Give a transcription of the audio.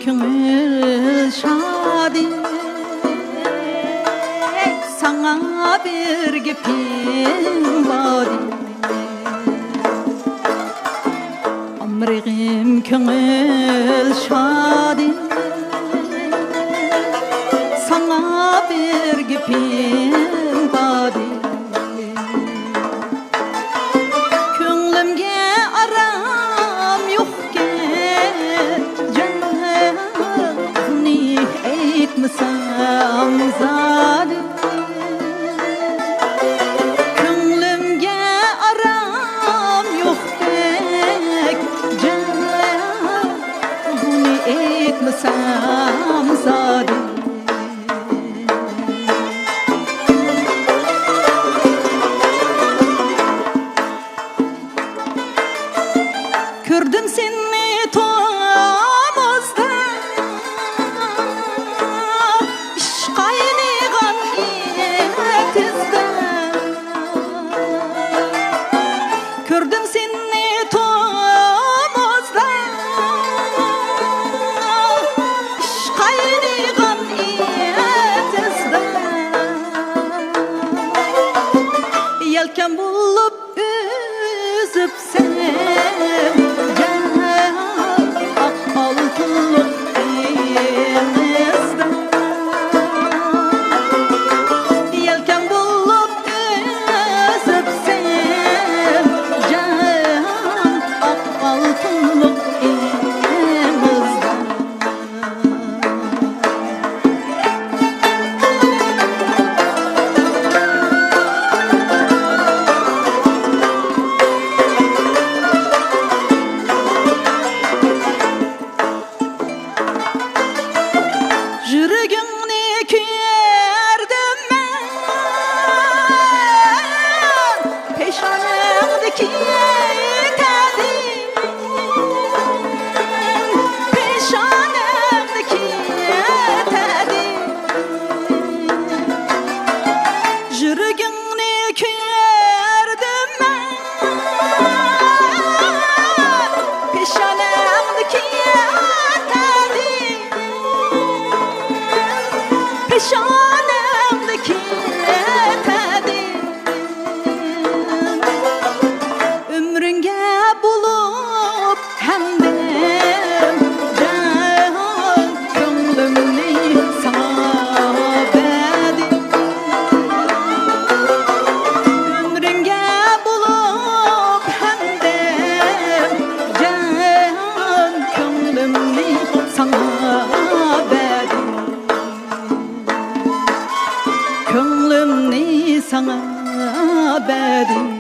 Köngül şadi sana bir gepim vadi Amrığım köngül şadi sana bir gepim vadi Könglimge aram yok Aytmasam zade Könglimge aram yo'qdek Buni aytmasam zade Ko'rdim seni tomozda Kördüm seni tomozda Şkaynigan etizda Yelken bulup üzüpsem Ak altınlık denizde Yelken bulup üzüpsem altınlık elimizde Yüreğini kuyardım ben Peşanemdeki Yüreğini kuyardım ben Peşanemdeki Peşanemdeki Ömrünge bulup hemdem Can könglimni sana verdim Ömrünge bulup hemdem Can könglimni sana verdim Könglimni sana verdim